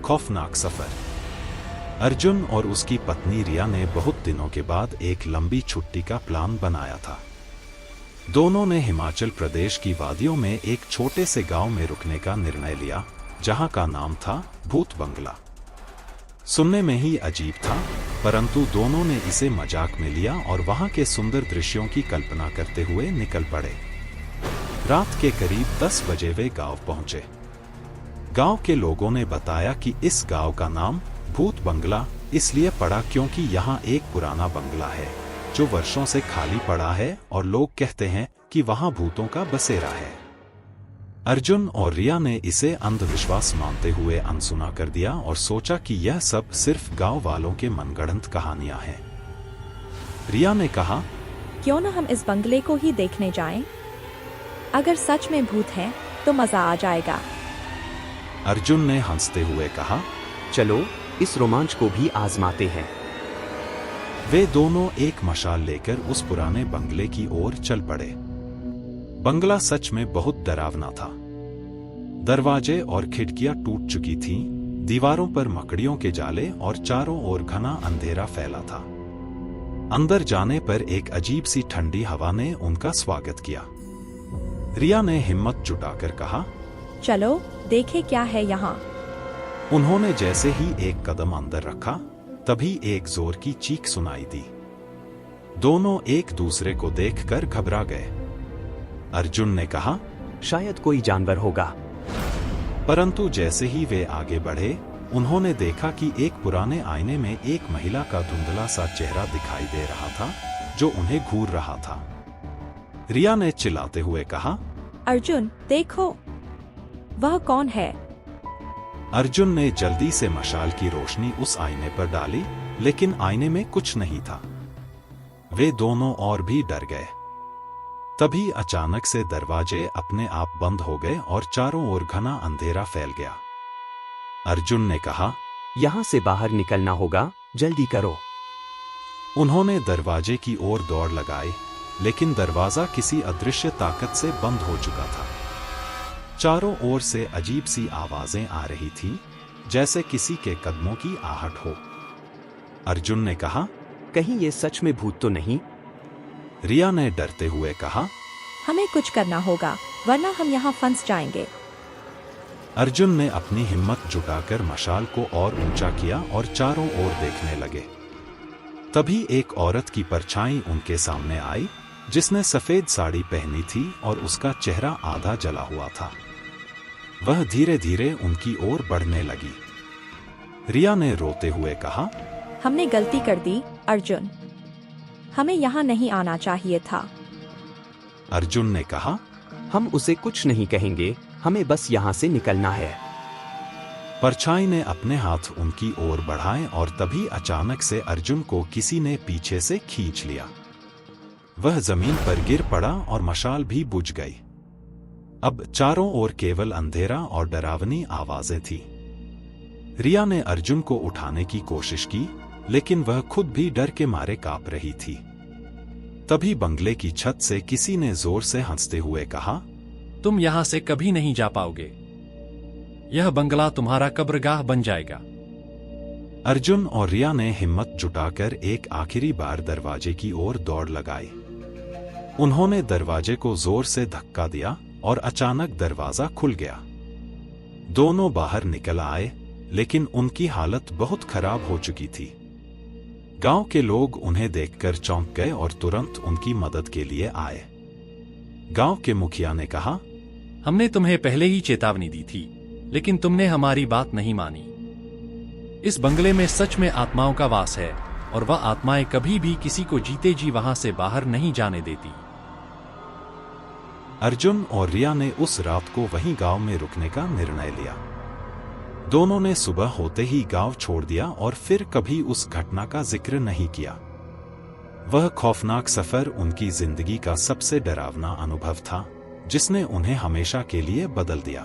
खौफनाक सफर। अर्जुन और उसकी पत्नी रिया ने बहुत दिनों के बाद एक लंबी छुट्टी का प्लान बनाया था। दोनों ने हिमाचल प्रदेश की वादियों में एक छोटे से गांव में रुकने का निर्णय लिया, जहां का नाम था भूत बंगला। सुनने में ही अजीब था, परंतु दोनों ने इसे मजाक में लिया और वहां के सुंदर दृश्यों की कल्पना करते हुए निकल पड़े। रात के करीब 10 बजे वे गांव पहुंचे। गांव के लोगों ने बताया कि इस गांव का नाम भूत बंगला इसलिए पड़ा क्योंकि यहाँ एक पुराना बंगला है जो वर्षों से खाली पड़ा है और लोग कहते हैं कि वहां भूतों का बसेरा है। अर्जुन और रिया ने इसे अंधविश्वास मानते हुए अनसुना कर दिया और सोचा कि यह सब सिर्फ गांव वालों के मनगढ़ंत कहानियां हैं। रिया ने कहा, क्यों न हम इस बंगले को ही देखने जाएं? अगर सच में भूत है तो मजा आ जाएगा। अर्जुन ने हंसते हुए कहा, चलो इस रोमांच को भी आजमाते हैं। वे दोनों एक मशाल लेकर उस पुराने बंगले की ओर चल पड़े। बंगला सच में बहुत डरावना था। दरवाजे और खिड़कियां टूट चुकी थीं, दीवारों पर मकड़ियों के जाले और चारों ओर घना अंधेरा फैला था। अंदर जाने पर एक अजीब सी ठंडी हवा ने उनका स्वागत किया। रिया ने हिम्मत जुटाकर कहा, चलो देखें क्या है यहाँ। उन्होंने जैसे ही एक कदम अंदर रखा, तभी एक जोर की चीख सुनाई दी। दोनों एक दूसरे को देखकर घबरा गए। अर्जुन ने कहा, शायद कोई जानवर होगा। परंतु जैसे ही वे आगे बढ़े, उन्होंने देखा कि एक पुराने आईने में एक महिला का धुंधला सा चेहरा दिखाई दे रहा था जो उन्हें घूर रहा था। रिया ने चिल्लाते हुए कहा, अर्जुन देखो, वह कौन है? अर्जुन ने जल्दी से मशाल की रोशनी उस आईने पर डाली, लेकिन आईने में कुछ नहीं था। वे दोनों और भी डर गए। तभी अचानक से दरवाजे अपने आप बंद हो गए और चारों ओर घना अंधेरा फैल गया। अर्जुन ने कहा, यहाँ से बाहर निकलना होगा, जल्दी करो। उन्होंने दरवाजे की ओर दौड़ लगाई, लेकिन दरवाजा किसी अदृश्य ताकत से बंद हो चुका था। चारों ओर से अजीब सी आवाजें आ रही थीं, जैसे किसी के कदमों की आहट हो। अर्जुन ने कहा, कहीं ये सच में भूत तो नहीं? रिया ने डरते हुए कहा, हमें कुछ करना होगा, वरना हम यहाँ फंस जाएंगे। अर्जुन ने अपनी हिम्मत जुटाकर मशाल को और ऊंचा किया और चारों ओर देखने लगे। तभी एक औरत की परछाई उनके सामने आई, जिसने सफेद साड़ी पहनी थी और उसका चेहरा आधा जला हुआ था। वह धीरे धीरे उनकी ओर बढ़ने लगी। रिया ने रोते हुए कहा, हमने गलती कर दी अर्जुन, हमें यहाँ नहीं आना चाहिए था। अर्जुन ने कहा, हम उसे कुछ नहीं कहेंगे, हमें बस यहाँ से निकलना है। परछाई ने अपने हाथ उनकी ओर बढ़ाए और तभी अचानक से अर्जुन को किसी ने पीछे से खींच लिया। वह जमीन पर गिर पड़ा और मशाल भी बुझ गई। अब चारों ओर केवल अंधेरा और डरावनी आवाजें थीं। रिया ने अर्जुन को उठाने की कोशिश की, लेकिन वह खुद भी डर के मारे कांप रही थी। तभी बंगले की छत से किसी ने जोर से हंसते हुए कहा, तुम यहाँ से कभी नहीं जा पाओगे, यह बंगला तुम्हारा कब्रगाह बन जाएगा। अर्जुन और रिया ने हिम्मत जुटाकर एक आखिरी बार दरवाजे की ओर दौड़ लगाई। उन्होंने दरवाजे को जोर से धक्का दिया और अचानक दरवाजा खुल गया। दोनों बाहर निकल आए, लेकिन उनकी हालत बहुत खराब हो चुकी थी। गांव के लोग उन्हें देखकर चौंक गए और तुरंत उनकी मदद के लिए आए। गांव के मुखिया ने कहा, हमने तुम्हें पहले ही चेतावनी दी थी, लेकिन तुमने हमारी बात नहीं मानी। इस बंगले में सच में आत्माओं का वास है और वह आत्माएं कभी भी किसी को जीते जी वहां से बाहर नहीं जाने देती। अर्जुन और रिया ने उस रात को वहीं गांव में रुकने का निर्णय लिया। दोनों ने सुबह होते ही गांव छोड़ दिया और फिर कभी उस घटना का जिक्र नहीं किया। वह खौफनाक सफर उनकी जिंदगी का सबसे डरावना अनुभव था, जिसने उन्हें हमेशा के लिए बदल दिया।